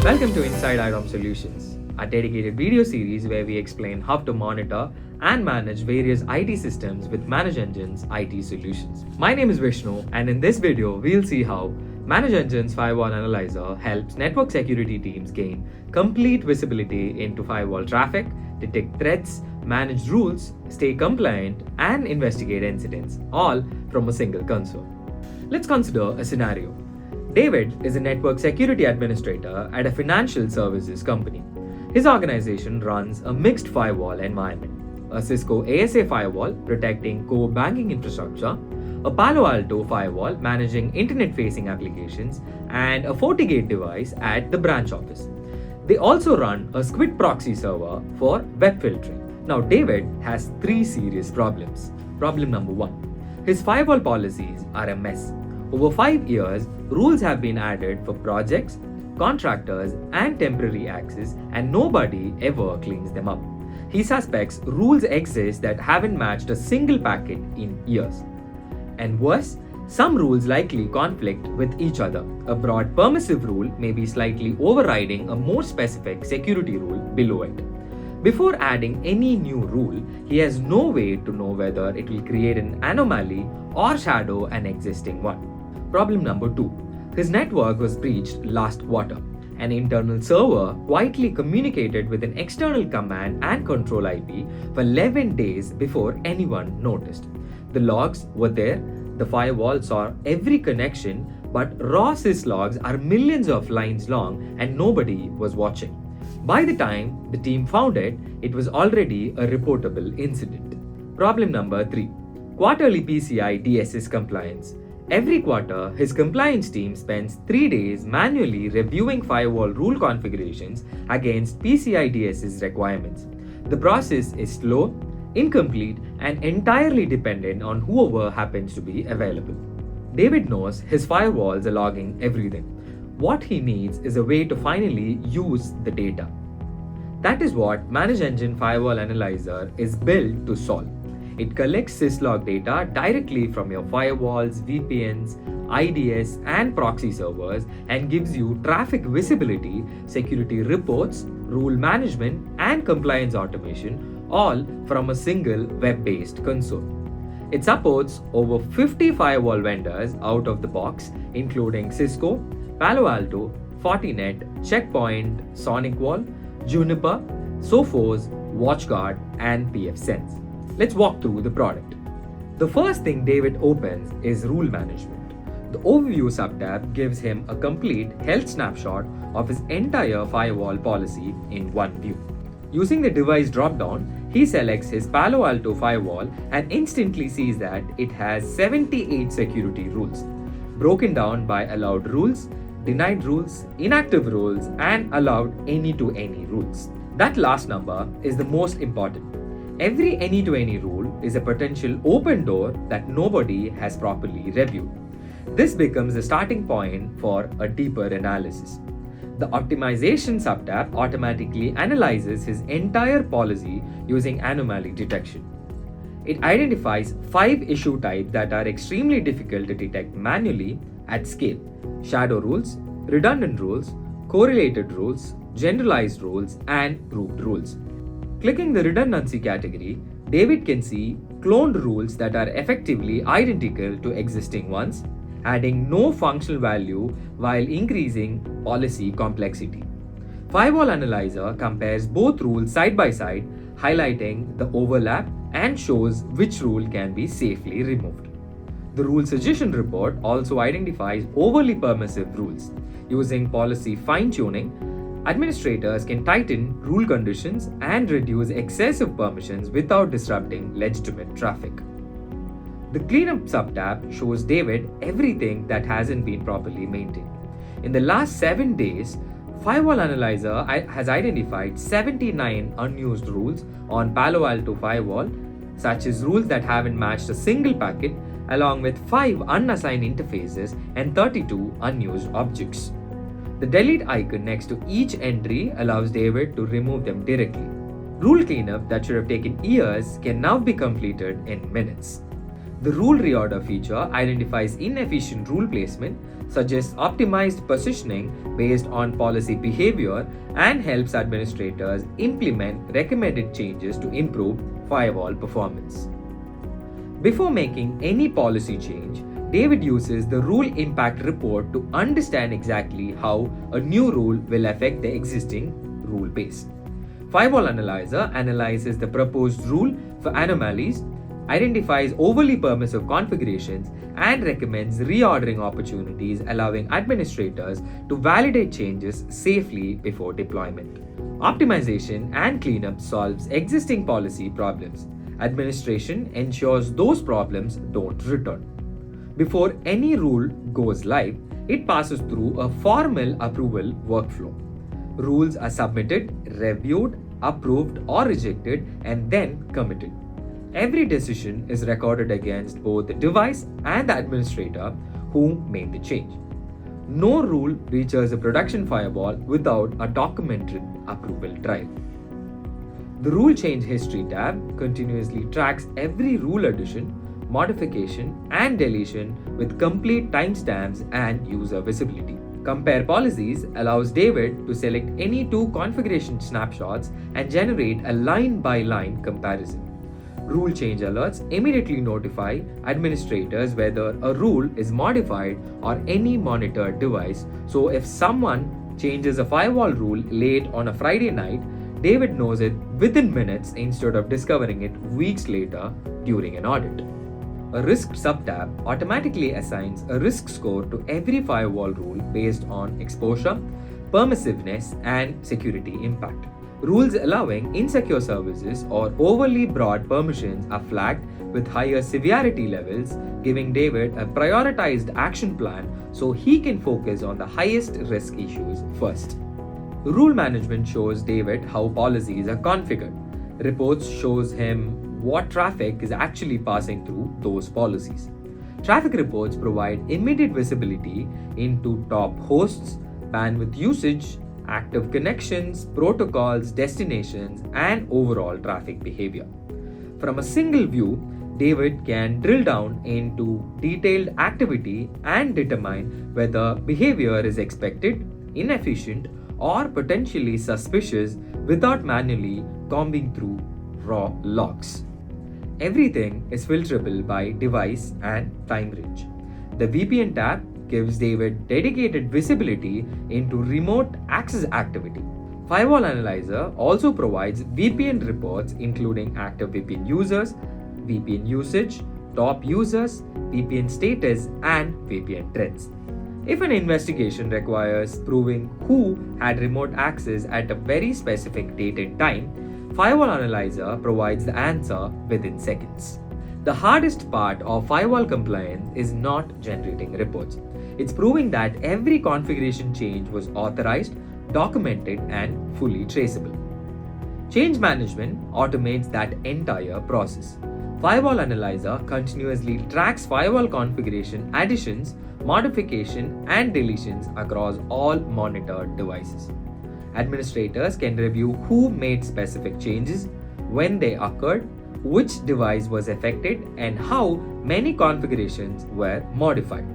Welcome to Inside IDOM Solutions, a dedicated video series where we explain how to monitor and manage various IT systems with ManageEngine's IT solutions. My name is Vishnu, and in this video, we'll see how ManageEngine's Firewall Analyzer helps network security teams gain complete visibility into firewall traffic, detect threats, manage rules, stay compliant, and investigate incidents, all from a single console. Let's consider a scenario. David is a network security administrator at a financial services company. His organization runs a mixed firewall environment, a Cisco ASA firewall protecting core banking infrastructure, a Palo Alto firewall managing internet-facing applications, and a FortiGate device at the branch office. They also run a Squid proxy server for web filtering. Now, David has three serious problems. Problem number one, his firewall policies are a mess. Over 5 years, rules have been added for projects, contractors, and temporary access, and nobody ever cleans them up. He suspects rules exist that haven't matched a single packet in years. And worse, some rules likely conflict with each other. A broad permissive rule may be slightly overriding a more specific security rule below it. Before adding any new rule, he has no way to know whether it will create an anomaly or shadow an existing one. Problem number two, his network was breached last quarter. An internal server quietly communicated with an external command and control IP for 11 days before anyone noticed. The logs were there, the firewall saw every connection, but raw syslogs are millions of lines long and nobody was watching. By the time the team found it, it was already a reportable incident. Problem number three, quarterly PCI DSS compliance. Every quarter, his compliance team spends 3 days manually reviewing firewall rule configurations against PCI DSS requirements. The process is slow, incomplete, and entirely dependent on whoever happens to be available. David knows his firewalls are logging everything. What he needs is a way to finally use the data. That is what ManageEngine Firewall Analyzer is built to solve. It collects syslog data directly from your firewalls, VPNs, IDS, and proxy servers and gives you traffic visibility, security reports, rule management, and compliance automation, all from a single web-based console. It supports over 50 firewall vendors out of the box, including Cisco, Palo Alto, Fortinet, Checkpoint, SonicWall, Juniper, Sophos, WatchGuard, and pfSense. Let's walk through the product. The first thing David opens is rule management. The overview subtab gives him a complete health snapshot of his entire firewall policy in one view. Using the device dropdown, he selects his Palo Alto firewall and instantly sees that it has 78 security rules, broken down by allowed rules, denied rules, inactive rules, and allowed any-to-any rules. That last number is the most important. Every any-to-any rule is a potential open door that nobody has properly reviewed. This becomes the starting point for a deeper analysis. The optimization subtab automatically analyzes his entire policy using anomaly detection. It identifies 5 issue types that are extremely difficult to detect manually at scale: shadow rules, redundant rules, correlated rules, generalized rules, and grouped rules. Clicking the redundancy category, David can see cloned rules that are effectively identical to existing ones, adding no functional value while increasing policy complexity. Firewall Analyzer compares both rules side by side, highlighting the overlap and shows which rule can be safely removed. The rule suggestion report also identifies overly permissive rules. Using policy fine-tuning, administrators can tighten rule conditions and reduce excessive permissions without disrupting legitimate traffic. The cleanup subtab shows David everything that hasn't been properly maintained. In the last 7 days, Firewall Analyzer has identified 79 unused rules on Palo Alto firewall, such as rules that haven't matched a single packet, along with 5 unassigned interfaces and 32 unused objects. The delete icon next to each entry allows David to remove them directly. Rule cleanup that should have taken years can now be completed in minutes. The rule reorder feature identifies inefficient rule placement, suggests optimized positioning based on policy behavior, and helps administrators implement recommended changes to improve firewall performance. Before making any policy change, David uses the rule impact report to understand exactly how a new rule will affect the existing rule base. Firewall Analyzer analyzes the proposed rule for anomalies, identifies overly permissive configurations, and recommends reordering opportunities, allowing administrators to validate changes safely before deployment. Optimization and cleanup solves existing policy problems. Administration ensures those problems don't return. Before any rule goes live, it passes through a formal approval workflow. Rules are submitted, reviewed, approved, or rejected, and then committed. Every decision is recorded against both the device and the administrator who made the change. No rule reaches a production firewall without a documented approval trail. The Rule Change History tab continuously tracks every rule addition, modification, and deletion with complete timestamps and user visibility. Compare Policies allows David to select any two configuration snapshots and generate a line-by-line comparison. Rule change alerts immediately notify administrators whether a rule is modified on any monitored device, so if someone changes a firewall rule late on a Friday night, David knows it within minutes instead of discovering it weeks later during an audit. A risk subtab automatically assigns a risk score to every firewall rule based on exposure, permissiveness, and security impact. Rules allowing insecure services or overly broad permissions are flagged with higher severity levels, giving David a prioritized action plan so he can focus on the highest risk issues first. Rule management shows David how policies are configured. Reports shows him what traffic is actually passing through those policies. Traffic reports provide immediate visibility into top hosts, bandwidth usage, active connections, protocols, destinations, and overall traffic behavior. From a single view, David can drill down into detailed activity and determine whether behavior is expected, inefficient, or potentially suspicious without manually combing through raw logs. Everything is filterable by device and time range. The VPN tab gives David dedicated visibility into remote access activity. Firewall Analyzer also provides VPN reports including active VPN users, VPN usage, top users, VPN status, and VPN threats. If an investigation requires proving who had remote access at a very specific date and time, Firewall Analyzer provides the answer within seconds. The hardest part of firewall compliance is not generating reports. It's proving that every configuration change was authorized, documented, and fully traceable. Change management automates that entire process. Firewall Analyzer continuously tracks firewall configuration additions, modification, and deletions across all monitored devices. Administrators can review who made specific changes, when they occurred, which device was affected, and how many configurations were modified.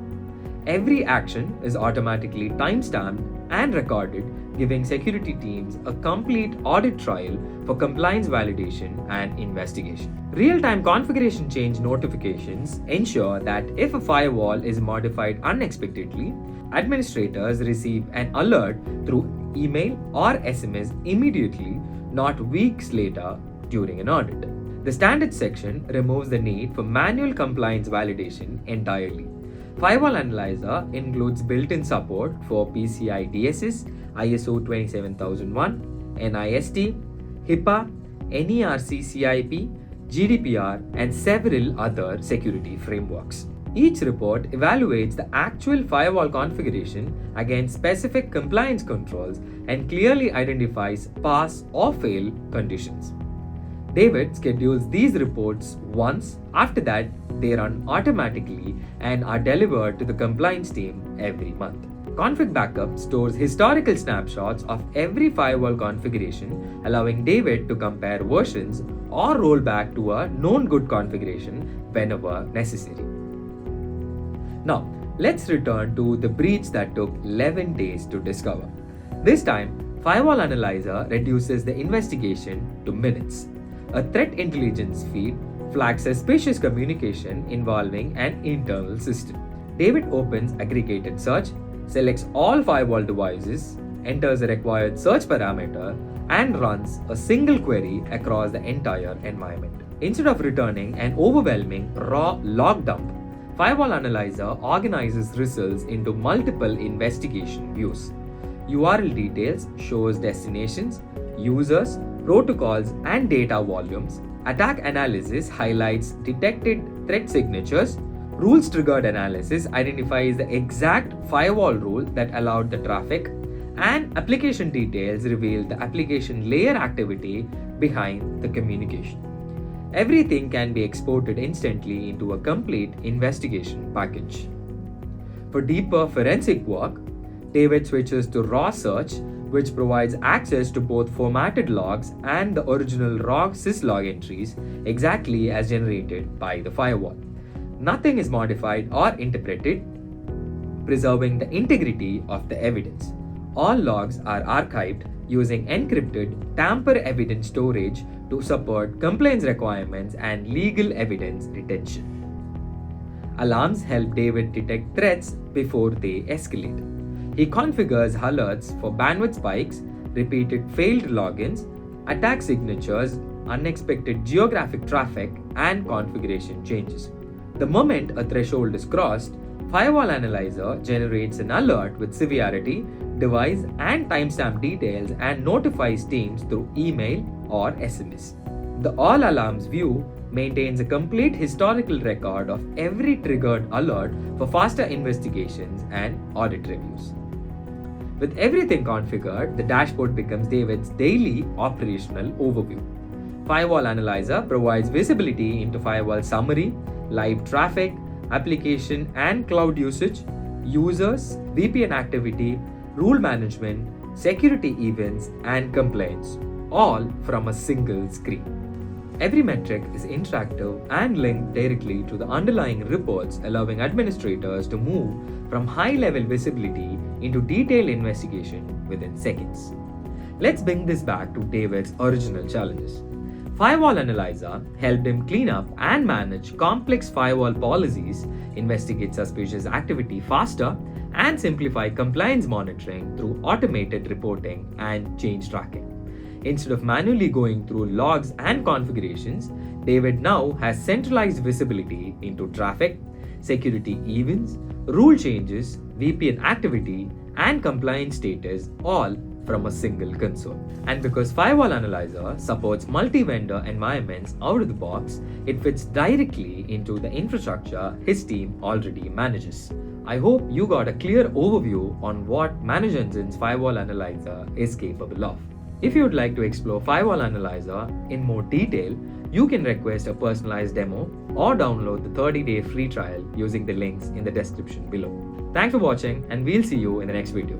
Every action is automatically timestamped and recorded, giving security teams a complete audit trail for compliance validation and investigation. Real-time configuration change notifications ensure that if a firewall is modified unexpectedly, administrators receive an alert through email or SMS immediately, not weeks later during an audit. The standards section removes the need for manual compliance validation entirely. Firewall Analyzer includes built-in support for PCI DSS, ISO 27001, NIST, HIPAA, NERC-CIP, GDPR, and several other security frameworks. Each report evaluates the actual firewall configuration against specific compliance controls and clearly identifies pass or fail conditions. David schedules these reports once. After that, they run automatically and are delivered to the compliance team every month. Config Backup stores historical snapshots of every firewall configuration, allowing David to compare versions or roll back to a known good configuration whenever necessary. Now, let's return to the breach that took 11 days to discover. This time, Firewall Analyzer reduces the investigation to minutes. A threat intelligence feed flags suspicious communication involving an internal system. David opens aggregated search, selects all firewall devices, enters a required search parameter, and runs a single query across the entire environment. Instead of returning an overwhelming raw log dump, Firewall Analyzer organizes results into multiple investigation views. URL details shows destinations, users, protocols, and data volumes. Attack analysis highlights detected threat signatures. Rules triggered analysis identifies the exact firewall rule that allowed the traffic, and application details reveal the application layer activity behind the communication. Everything can be exported instantly into a complete investigation package. For deeper forensic work, David switches to raw search, which provides access to both formatted logs and the original raw syslog entries exactly as generated by the firewall. Nothing is modified or interpreted, preserving the integrity of the evidence. All logs are archived using encrypted tamper-evident storage to support compliance requirements and legal evidence retention. Alarms help David detect threats before they escalate. He configures alerts for bandwidth spikes, repeated failed logins, attack signatures, unexpected geographic traffic, and configuration changes. The moment a threshold is crossed, Firewall Analyzer generates an alert with severity, device, and timestamp details and notifies teams through email or SMS. The All Alarms view maintains a complete historical record of every triggered alert for faster investigations and audit reviews. With everything configured, the dashboard becomes David's daily operational overview. Firewall Analyzer provides visibility into firewall summary, live traffic, application and cloud usage, users, VPN activity, rule management, security events, and complaints, all from a single screen. Every metric is interactive and linked directly to the underlying reports, allowing administrators to move from high-level visibility into detailed investigation within seconds. Let's bring this back to David's original challenges. Firewall Analyzer helped him clean up and manage complex firewall policies, investigate suspicious activity faster, and simplify compliance monitoring through automated reporting and change tracking. Instead of manually going through logs and configurations, David now has centralized visibility into traffic, security events, rule changes, VPN activity, and compliance status, all from a single console. And because Firewall Analyzer supports multi-vendor environments out of the box, it fits directly into the infrastructure his team already manages. I hope you got a clear overview on what ManageEngine's Firewall Analyzer is capable of. If you would like to explore Firewall Analyzer in more detail, you can request a personalized demo or download the 30-day free trial using the links in the description below. Thanks for watching, and we'll see you in the next video.